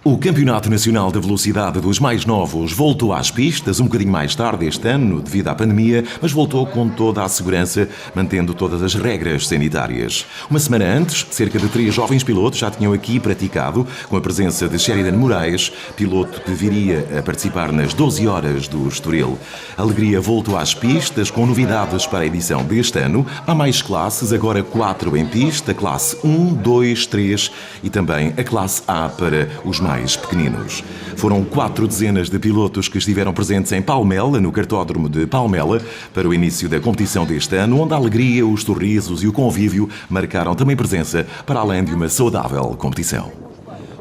O Campeonato Nacional de Velocidade dos mais novos voltou às pistas um bocadinho mais tarde este ano, devido à pandemia, mas voltou com toda a segurança, mantendo todas as regras sanitárias. Uma semana antes, cerca de 3 jovens pilotos já tinham aqui praticado, com a presença de Sheridan Moraes, piloto que viria a participar nas 12 horas do Estoril. A alegria voltou às pistas, com novidades para a edição deste ano. Há mais classes, agora 4 em pista, classe 1, 2, 3 e também a classe A para os mais pequeninos. Foram 4 dezenas de pilotos que estiveram presentes em Palmela, no cartódromo de Palmela, para o início da competição deste ano, onde a alegria, os sorrisos e o convívio marcaram também presença, para além de uma saudável competição.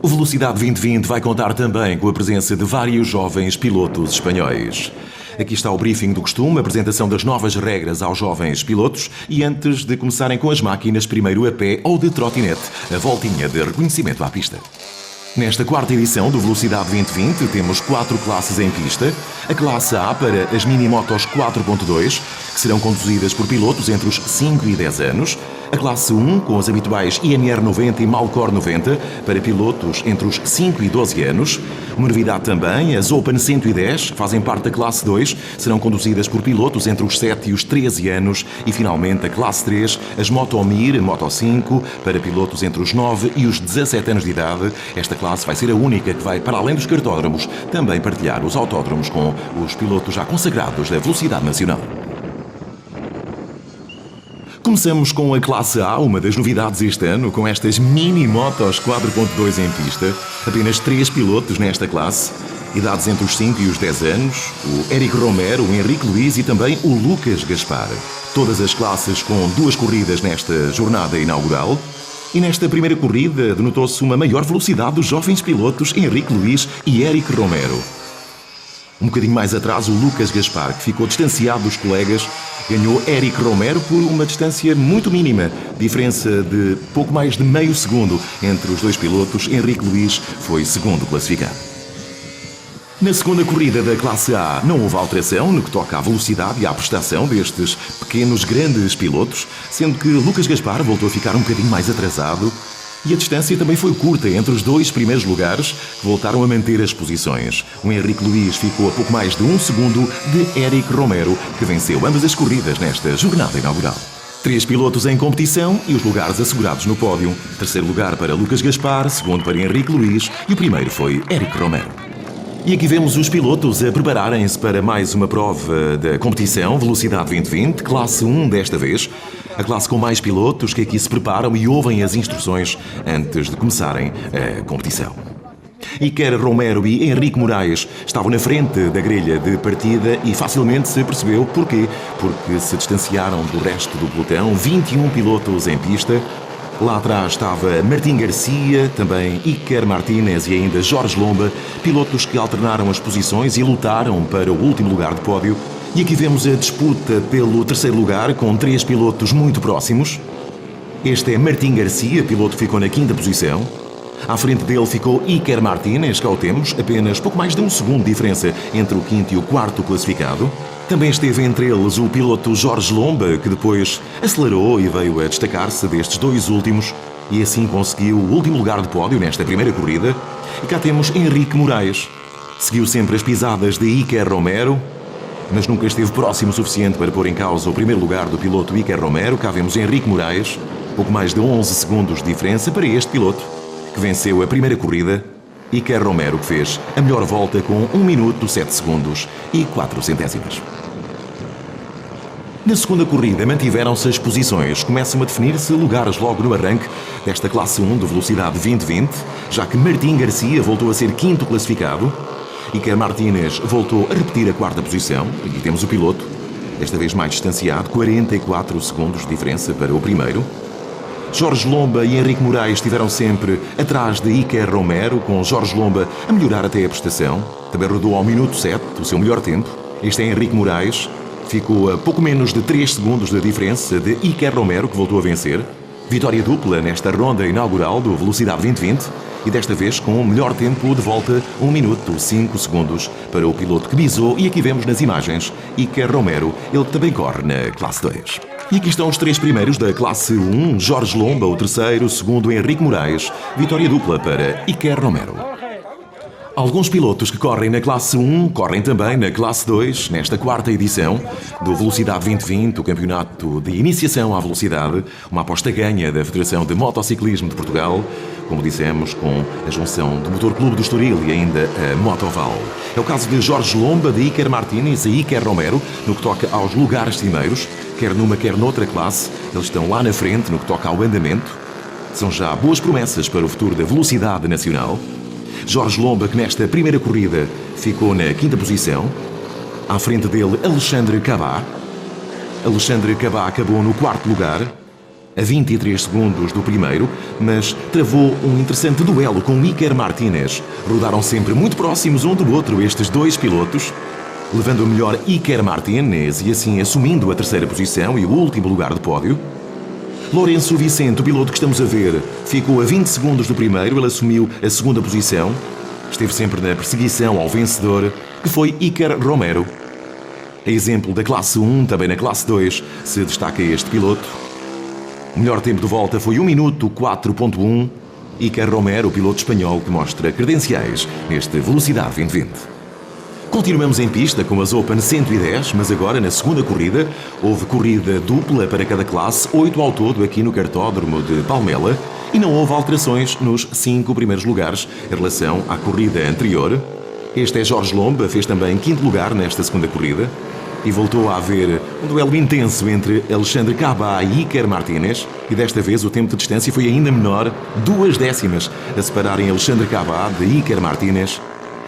O Velocidade 2020 vai contar também com a presença de vários jovens pilotos espanhóis. Aqui está o briefing do costume, a apresentação das novas regras aos jovens pilotos e antes de começarem com as máquinas, primeiro a pé ou de trotinete, a voltinha de reconhecimento à pista. Nesta quarta edição do Velocidade 2020 temos 4 classes em pista. A classe A para as Minimotos 4.2, que serão conduzidas por pilotos entre os 5 e 10 anos. A classe 1, com os habituais IMR 90 e Malcor 90, para pilotos entre os 5 e 12 anos. Uma novidade também, as Open 110, que fazem parte da classe 2, serão conduzidas por pilotos entre os 7 e os 13 anos. E finalmente a classe 3, as Motomir Moto 5, para pilotos entre os 9 e os 17 anos de idade. Esta classe vai ser a única que vai, para além dos cartódromos, também partilhar os autódromos com os pilotos já consagrados da velocidade nacional. Começamos com a classe A, uma das novidades este ano, com estas Minimotos 4.2 em pista. Apenas 3 pilotos nesta classe, idades entre os 5 e os 10 anos, o Éric Romero, o Henrique Luiz e também o Lucas Gaspar. Todas as classes com 2 corridas nesta jornada inaugural. E nesta primeira corrida denotou-se uma maior velocidade dos jovens pilotos Henrique Luiz e Éric Romero. Um bocadinho mais atrás, o Lucas Gaspar, que ficou distanciado dos colegas, ganhou Éric Romero por uma distância muito mínima, diferença de pouco mais de meio segundo entre os 2 pilotos. Henrique Luiz foi segundo classificado. Na segunda corrida da classe A não houve alteração no que toca à velocidade e à prestação destes pequenos grandes pilotos, sendo que Lucas Gaspar voltou a ficar um bocadinho mais atrasado e a distância também foi curta entre os 2 primeiros lugares, que voltaram a manter as posições. O Henrique Luiz ficou a pouco mais de 1 segundo de Éric Romero, que venceu ambas as corridas nesta jornada inaugural. 3 pilotos em competição e os lugares assegurados no pódio. Terceiro lugar para Lucas Gaspar, segundo para Henrique Luiz e o primeiro foi Éric Romero. E aqui vemos os pilotos a prepararem-se para mais uma prova da competição Velocidade 2020, classe 1 desta vez. A classe com mais pilotos que aqui se preparam e ouvem as instruções antes de começarem a competição. Iker Romero e Henrique Moraes estavam na frente da grelha de partida e facilmente se percebeu porquê. Porque se distanciaram do resto do pelotão, 21 pilotos em pista. Lá atrás estava Martim Garcia, também Iker Martínez e ainda Jorge Lomba, pilotos que alternaram as posições e lutaram para o último lugar de pódio. E aqui vemos a disputa pelo terceiro lugar, com 3 pilotos muito próximos. Este é Martim Garcia, piloto que ficou na 5ª posição. À frente dele ficou Iker Martínez, cá o temos, apenas pouco mais de 1 segundo de diferença entre o 5º e o 4º classificado. Também esteve entre eles o piloto Jorge Lomba, que depois acelerou e veio a destacar-se destes 2 últimos e assim conseguiu o último lugar de pódio nesta primeira corrida. E cá temos Henrique Moraes. Seguiu sempre as pisadas de Iker Romero, mas nunca esteve próximo o suficiente para pôr em causa o primeiro lugar do piloto Iker Romero. Cá vemos Henrique Moraes, pouco mais de 11 segundos de diferença para este piloto, que venceu a primeira corrida. Iker Romero, que fez a melhor volta com 1 minuto, 7 segundos e 4 centésimas. Na segunda corrida mantiveram-se as posições. Começam a definir-se lugares logo no arranque desta classe 1 do Velocidade 2020, já que Martim Garcia voltou a ser 5º classificado. Iker Martínez voltou a repetir a 4ª posição. Aqui temos o piloto, desta vez mais distanciado, 44 segundos de diferença para o primeiro. Jorge Lomba e Henrique Moraes estiveram sempre atrás de Iker Romero, com Jorge Lomba a melhorar até a prestação. Também rodou ao minuto 7, o seu melhor tempo. Este é Henrique Moraes, ficou a pouco menos de 3 segundos de diferença de Iker Romero, que voltou a vencer. Vitória dupla nesta ronda inaugural do Velocidade 2020 e desta vez com o melhor tempo de volta, 1 minuto, 5 segundos para o piloto que bisou. E aqui vemos nas imagens Iker Romero, ele também corre na classe 2. E aqui estão os 3 primeiros da classe 1, Jorge Lomba, o terceiro, o segundo Henrique Moraes. Vitória dupla para Iker Romero. Alguns pilotos que correm na classe 1 correm também na classe 2, nesta quarta edição do Velocidade 2020, o campeonato de iniciação à velocidade, uma aposta ganha da Federação de Motociclismo de Portugal, como dissemos, com a junção do Motor Clube do Estoril e ainda a Motoval. É o caso de Jorge Lomba, de Iker Martínez e Iker Romero, no que toca aos lugares cimeiros, quer numa quer noutra classe, eles estão lá na frente no que toca ao andamento. São já boas promessas para o futuro da velocidade nacional. Jorge Lomba, que nesta primeira corrida ficou na quinta posição. À frente dele, Alexandre Cabá. Alexandre Cabá acabou no quarto lugar, a 23 segundos do primeiro, mas travou um interessante duelo com Iker Martínez. Rodaram sempre muito próximos um do outro estes dois pilotos, levando o melhor Iker Martínez e assim assumindo a terceira posição e o último lugar de pódio. Lourenço Vicente, o piloto que estamos a ver, ficou a 20 segundos do primeiro, ele assumiu a segunda posição. Esteve sempre na perseguição ao vencedor, que foi Iker Romero. A exemplo da classe 1, também na classe 2, se destaca este piloto. O melhor tempo de volta foi 1 minuto 4.1. Iker Romero, o piloto espanhol que mostra credenciais neste Velocidade 2020. Continuamos em pista com as Open 110, mas agora na segunda corrida houve corrida dupla para cada classe, 8 ao todo aqui no cartódromo de Palmela, e não houve alterações nos 5 primeiros lugares em relação à corrida anterior. Este é Jorge Lomba, fez também quinto lugar nesta segunda corrida e voltou a haver um duelo intenso entre Alexandre Cabá e Iker Martínez, e desta vez o tempo de distância foi ainda menor, 2 décimas a separarem Alexandre Cabá de Iker Martínez.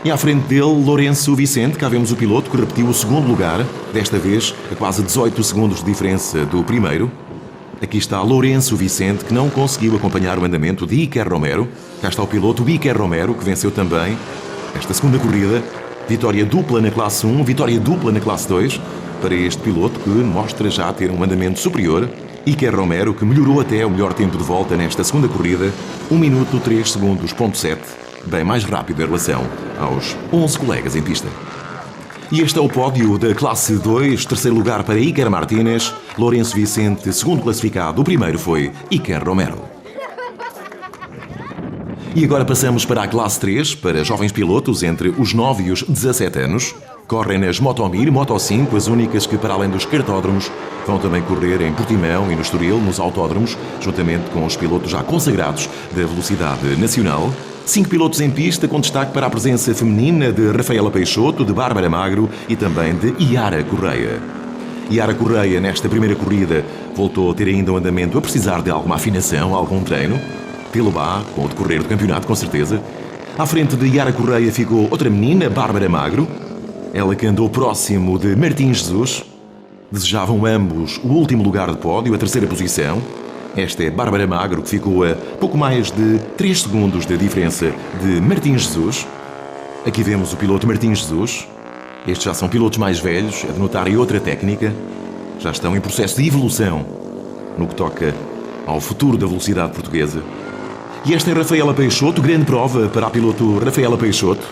E à frente dele, Lourenço Vicente, cá vemos o piloto que repetiu o segundo lugar, desta vez a quase 18 segundos de diferença do primeiro. Aqui está Lourenço Vicente, que não conseguiu acompanhar o andamento de Iker Romero. Cá está o piloto Iker Romero, que venceu também esta segunda corrida. Vitória dupla na classe 1, vitória dupla na classe 2, para este piloto que mostra já ter um andamento superior. Iker Romero, que melhorou até o melhor tempo de volta nesta segunda corrida, 1 minuto 3 segundos, ponto 7. Bem mais rápido em relação aos 11 colegas em pista. E este é o pódio da classe 2, terceiro lugar para Iker Martínez, Lourenço Vicente, segundo classificado, o primeiro foi Iker Romero. E agora passamos para a classe 3, para jovens pilotos entre os 9 e os 17 anos. Correm nas Motomir e Moto5, as únicas que, para além dos cartódromos, vão também correr em Portimão e no Estoril, nos autódromos, juntamente com os pilotos já consagrados da velocidade nacional. 5 pilotos em pista, com destaque para a presença feminina de Rafaela Peixoto, de Bárbara Magro e também de Iara Correia. Iara Correia, nesta primeira corrida, voltou a ter ainda um andamento a precisar de alguma afinação, algum treino. Pelo-Bá, com o decorrer do campeonato, com certeza. À frente de Iara Correia ficou outra menina, Bárbara Magro. Ela que andou próximo de Martim Jesus. Desejavam ambos o último lugar de pódio, a terceira posição. Esta é Bárbara Magro, que ficou a pouco mais de 3 segundos de diferença de Martim Jesus. Aqui vemos o piloto Martim Jesus. Estes já são pilotos mais velhos, a denotarem outra técnica. Já estão em processo de evolução no que toca ao futuro da velocidade portuguesa. E esta é Rafaela Peixoto, grande prova para a piloto Rafaela Peixoto.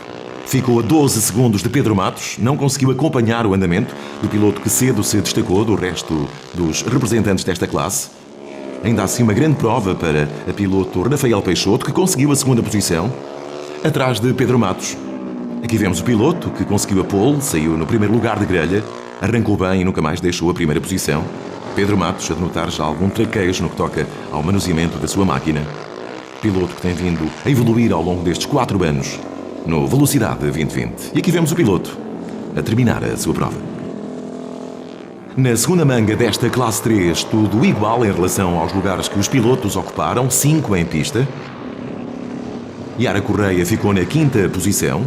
Ficou a 12 segundos de Pedro Matos, não conseguiu acompanhar o andamento do piloto que cedo se destacou do resto dos representantes desta classe. Ainda assim, uma grande prova para a piloto Rafael Peixoto, que conseguiu a segunda posição, atrás de Pedro Matos. Aqui vemos o piloto que conseguiu a pole, saiu no primeiro lugar de grelha, arrancou bem e nunca mais deixou a primeira posição. Pedro Matos a denotar já algum traquejo no que toca ao manuseamento da sua máquina. Piloto que tem vindo a evoluir ao longo destes 4 anos no Velocidade 2020. E aqui vemos o piloto a terminar a sua prova. Na segunda manga desta classe 3, tudo igual em relação aos lugares que os pilotos ocuparam, 5 em pista. Iara Correia ficou na quinta posição.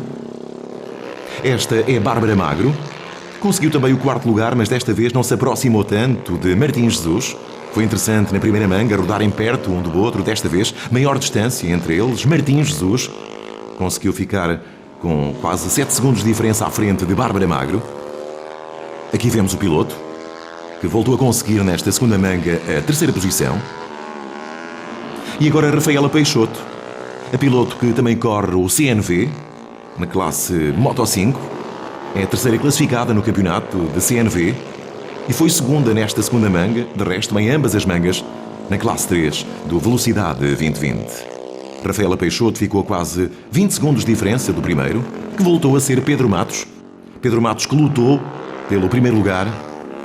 Esta é Bárbara Magro. Conseguiu também o quarto lugar, mas desta vez não se aproximou tanto de Martim Jesus. Foi interessante na primeira manga rodarem perto um do outro, desta vez maior distância entre eles. Martim Jesus conseguiu ficar com quase 7 segundos de diferença à frente de Bárbara Magro. Aqui vemos o piloto, que voltou a conseguir nesta segunda manga a terceira posição. E agora Rafaela Peixoto, a piloto que também corre o CNV, na classe Moto5. É a terceira classificada no campeonato de CNV e foi segunda nesta segunda manga, de resto em ambas as mangas, na classe 3 do Velocidade 2020. Rafaela Peixoto ficou a quase 20 segundos de diferença do primeiro, que voltou a ser Pedro Matos. Pedro Matos, que lutou pelo primeiro lugar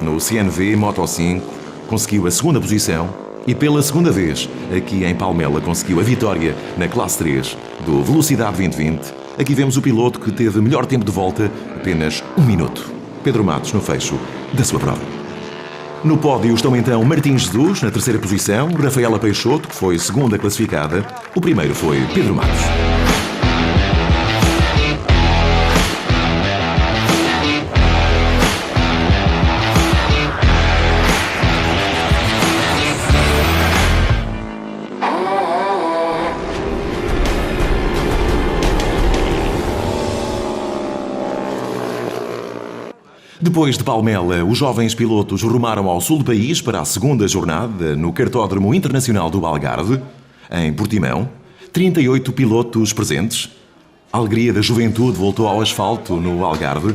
no CNV Moto 5, conseguiu a segunda posição e pela segunda vez aqui em Palmela conseguiu a vitória na classe 3 do Velocidade 2020. Aqui vemos o piloto que teve melhor tempo de volta, apenas 1 minuto. Pedro Matos no fecho da sua prova. No pódio estão então Martim Jesus na terceira posição, Rafaela Peixoto, que foi segunda classificada, o primeiro foi Pedro Matos. Depois de Palmela, os jovens pilotos rumaram ao sul do país para a segunda jornada no Cartódromo Internacional do Algarve, em Portimão. 38 pilotos presentes. A alegria da juventude voltou ao asfalto no Algarve,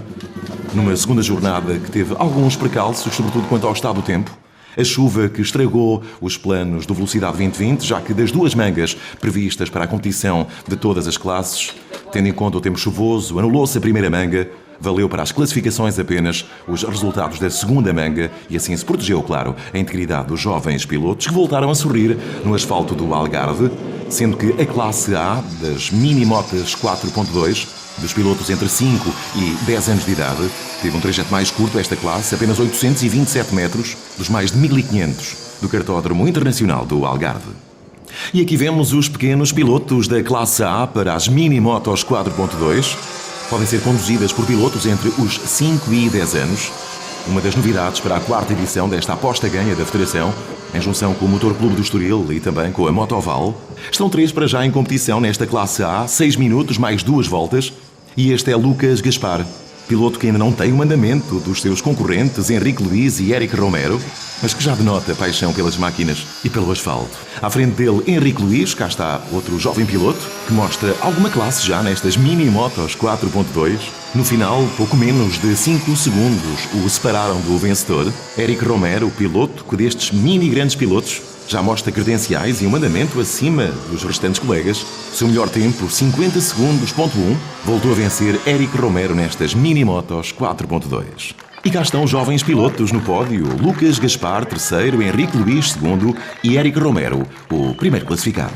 numa segunda jornada que teve alguns precalços, sobretudo quanto ao estado do tempo. A chuva que estragou os planos do Velocidade 2020, já que das 2 mangas previstas para a competição de todas as classes, tendo em conta o tempo chuvoso, anulou-se a primeira manga. Valeu para as classificações apenas os resultados da segunda manga e assim se protegeu, claro, a integridade dos jovens pilotos que voltaram a sorrir no asfalto do Algarve, sendo que a classe A das mini-motas 4.2, dos pilotos entre 5 e 10 anos de idade, teve um trajeto mais curto esta classe, apenas 827 metros, dos mais de 1500 do Cartódromo Internacional do Algarve. E aqui vemos os pequenos pilotos da classe A para as mini-motos 4.2, podem ser conduzidas por pilotos entre os 5 e 10 anos. Uma das novidades para a 4ª edição desta aposta ganha da Federação, em junção com o Motor Clube do Estoril e também com a Motoval. Estão 3 para já em competição nesta classe A, 6 minutos mais 2 voltas. E este é Lucas Gaspar, piloto que ainda não tem o mandamento dos seus concorrentes Henrique Luiz e Éric Romero, mas que já denota paixão pelas máquinas e pelo asfalto. À frente dele, Henrique Luiz, cá está outro jovem piloto, que mostra alguma classe já nestas mini-motos 4.2. No final, pouco menos de 5 segundos o separaram do vencedor. Éric Romero, o piloto que destes mini-grandes pilotos já mostra credenciais e um mandamento acima dos restantes colegas. O seu melhor tempo, 50 segundos.1, voltou a vencer Éric Romero nestas mini-motos 4.2. E cá estão os jovens pilotos no pódio: Lucas Gaspar, terceiro, Henrique Luiz, segundo e Éric Romero, o primeiro classificado.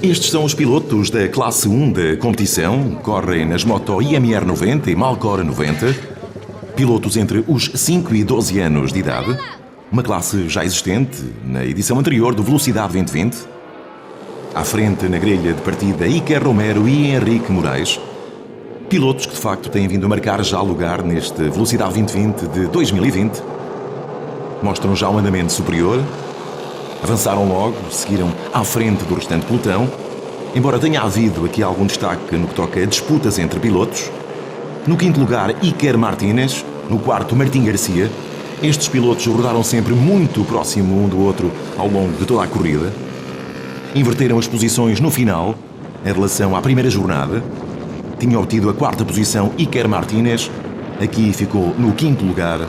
Estes são os pilotos da classe 1 da competição, correm nas moto IMR 90 e Malcor 90, pilotos entre os 5 e 12 anos de idade, uma classe já existente na edição anterior do Velocidade 2020. À frente, na grelha de partida, Iker Romero e Henrique Moraes, pilotos que de facto têm vindo a marcar já lugar neste Velocidade 2020 de 2020. Mostram já um andamento superior, avançaram logo, seguiram à frente do restante pelotão, embora tenha havido aqui algum destaque no que toca a disputas entre pilotos. No 5º lugar, Iker Martínez, no 4º, Martim Garcia. Estes pilotos rodaram sempre muito próximo um do outro ao longo de toda a corrida. Inverteram as posições no final, em relação à primeira jornada. Tinha obtido a 4ª posição Iker Martínez, aqui ficou no 5º lugar.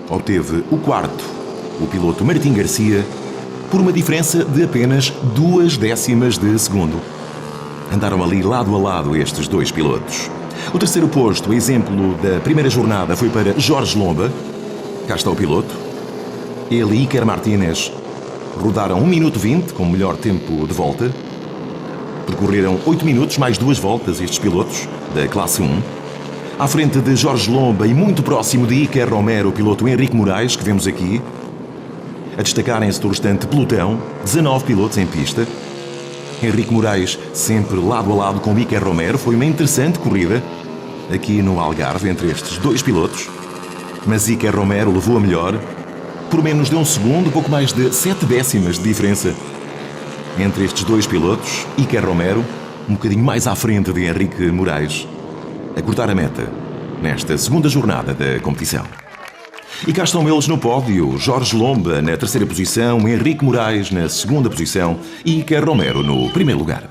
Obteve o 4º, o piloto Martim Garcia, por uma diferença de apenas 2 décimas de segundo. Andaram ali lado a lado estes 2 pilotos. O terceiro posto, exemplo da primeira jornada, foi para Jorge Lomba. Cá está o piloto. Ele e Iker Martínez rodaram 1 minuto 20 com o melhor tempo de volta. Percorreram 8 minutos mais 2 voltas estes pilotos da classe 1. À frente de Jorge Lomba e muito próximo de Iker Romero, o piloto Henrique Moraes, que vemos aqui. A destacarem-se do restante pelotão, 19 pilotos em pista. Henrique Moraes sempre lado a lado com Iker Romero. Foi uma interessante corrida aqui no Algarve entre estes 2 pilotos. Mas Iker Romero levou a melhor, por menos de 1 segundo, pouco mais de 7 décimas de diferença entre estes 2 pilotos. Iker Romero, um bocadinho mais à frente de Henrique Moraes, a cortar a meta nesta segunda jornada da competição. E cá estão eles no pódio: Jorge Lomba na terceira posição, Henrique Moraes na segunda posição e Iker Romero no primeiro lugar.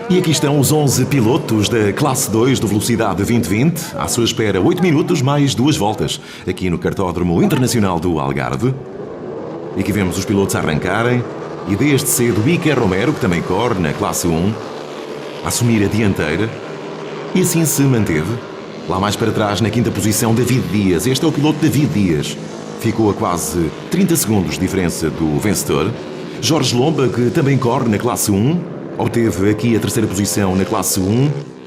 E aqui estão os 11 pilotos da classe 2 do Velocidade 2020, à sua espera 8 minutos mais 2 voltas, aqui no Cartódromo Internacional do Algarve. E aqui vemos os pilotos a arrancarem. E desde cedo Iker Romero, que também corre na classe 1, a assumir a dianteira. E assim se manteve. Lá mais para trás, na quinta posição, David Dias. Este é o piloto David Dias. Ficou a quase 30 segundos de diferença do vencedor. Jorge Lomba, que também corre na classe 1, obteve aqui a terceira posição na classe 1,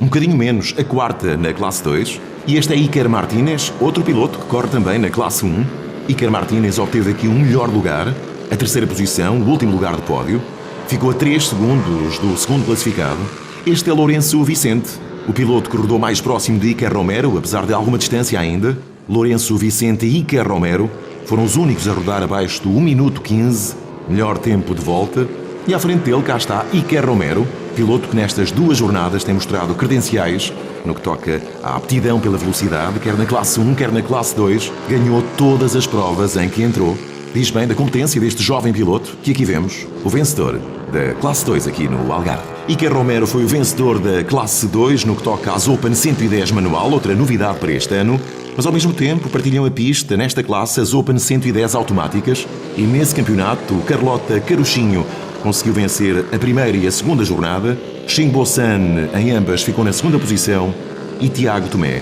um bocadinho menos a quarta na classe 2. E este é Iker Martínez, outro piloto que corre também na classe 1. Iker Martínez obteve aqui um melhor lugar, a terceira posição, o último lugar do pódio. Ficou a 3 segundos do segundo classificado. Este é Lourenço Vicente, o piloto que rodou mais próximo de Iker Romero, apesar de alguma distância ainda. Lourenço Vicente e Iker Romero foram os únicos a rodar abaixo do 1 minuto 15, melhor tempo de volta. E à frente dele cá está Iker Romero, piloto que nestas duas jornadas tem mostrado credenciais no que toca à aptidão pela velocidade, quer na classe 1, quer na classe 2, ganhou todas as provas em que entrou. Diz bem da competência deste jovem piloto que aqui vemos, o vencedor da classe 2 aqui no Algarve. Iker Romero foi o vencedor da classe 2 no que toca às Open 110 manual, outra novidade para este ano, mas ao mesmo tempo partilham a pista nesta classe as Open 110 automáticas e nesse campeonato Carlota Caruchinho conseguiu vencer a primeira e a segunda jornada, Xingbo-san em ambas ficou na segunda posição e Tiago Tomé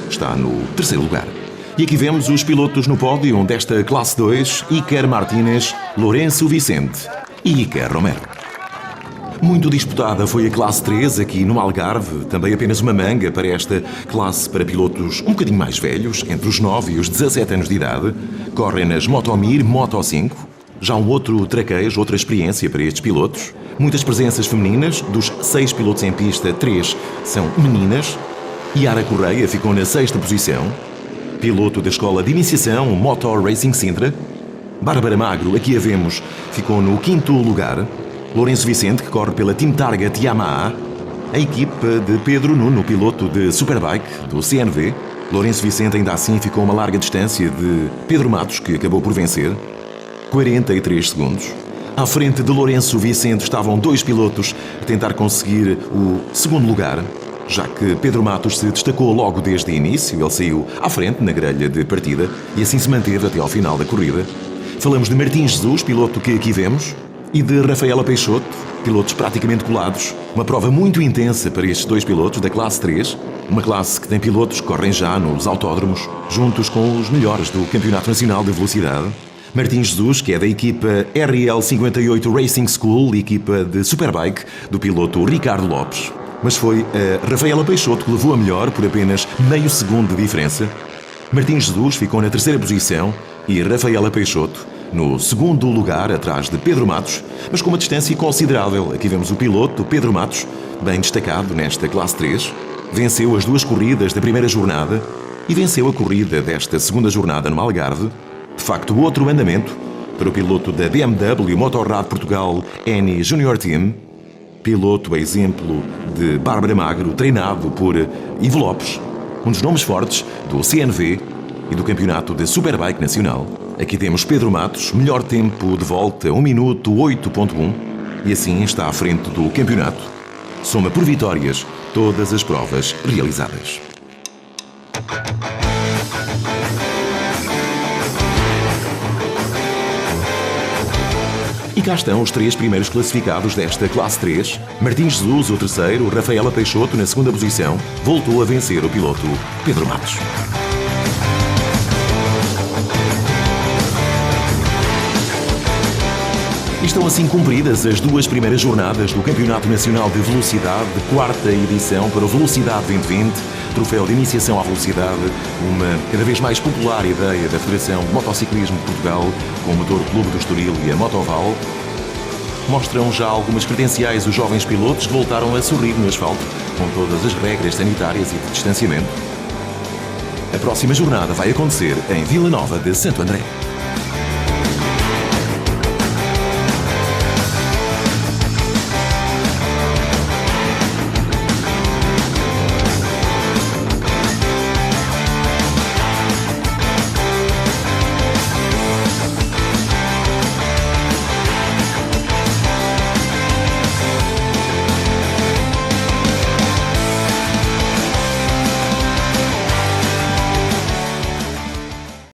está no terceiro lugar. E aqui vemos os pilotos no pódio desta classe 2, Iker Martínez, Lourenço Vicente e Iker Romero. Muito disputada foi a classe 3 aqui no Algarve, também apenas uma manga para esta classe para pilotos um bocadinho mais velhos, entre os 9 e os 17 anos de idade. Correm nas Motomir, Moto 5. Já um outro traquejo, outra experiência para estes pilotos. Muitas presenças femininas, dos 6 pilotos em pista, 3 são meninas. Yara Correia ficou na 6ª posição, piloto da escola de iniciação Motor Racing Sintra. Bárbara Magro, aqui a vemos, ficou no 5º lugar. Lourenço Vicente, que corre pela Team Target Yamaha. A equipa de Pedro Nuno, piloto de Superbike do CNV. Lourenço Vicente ainda assim ficou a uma larga distância de Pedro Matos, que acabou por vencer. 43 segundos. À frente de Lourenço Vicente estavam 2 pilotos a tentar conseguir o segundo lugar, já que Pedro Matos se destacou logo desde o início. Ele saiu à frente na grelha de partida e assim se manteve até ao final da corrida. Falamos de Martins Jesus, piloto que aqui vemos, e de Rafaela Peixoto, pilotos praticamente colados. Uma prova muito intensa para estes 2 pilotos da classe 3, uma classe que tem pilotos que correm já nos autódromos, juntos com os melhores do Campeonato Nacional de Velocidade. Martins Jesus, que é da equipa RL58 Racing School, equipa de Superbike do piloto Ricardo Lopes. Mas foi a Rafaela Peixoto que levou a melhor por apenas meio segundo de diferença. Martins Jesus ficou na 3ª posição e Rafaela Peixoto no 2º lugar, atrás de Pedro Matos, mas com uma distância considerável. Aqui vemos o piloto Pedro Matos, bem destacado nesta classe 3. Venceu as 2 corridas da primeira jornada e venceu a corrida desta segunda jornada no Algarve. De facto, outro andamento para o piloto da BMW Motorrad Portugal Eni Junior Team, piloto a exemplo de Bárbara Magro, treinado por Ivo Lopes, um dos nomes fortes do CNV e do Campeonato de Superbike Nacional. Aqui temos Pedro Matos, melhor tempo de volta, 1 minuto 8.1, e assim está à frente do campeonato. Soma por vitórias todas as provas realizadas. E cá estão os 3 primeiros classificados desta classe 3. Martins Jesus, o terceiro, Rafaela Peixoto na 2ª posição, voltou a vencer o piloto Pedro Matos. Estão assim cumpridas as 2 primeiras jornadas do Campeonato Nacional de Velocidade, 4ª edição para o Velocidade 2020, troféu de iniciação à velocidade, uma cada vez mais popular ideia da Federação de Motociclismo de Portugal, com o Motor Clube do Estoril e a Motoval. Mostram já algumas credenciais os jovens pilotos que voltaram a sorrir no asfalto, com todas as regras sanitárias e de distanciamento. A próxima jornada vai acontecer em Vila Nova de Santo André.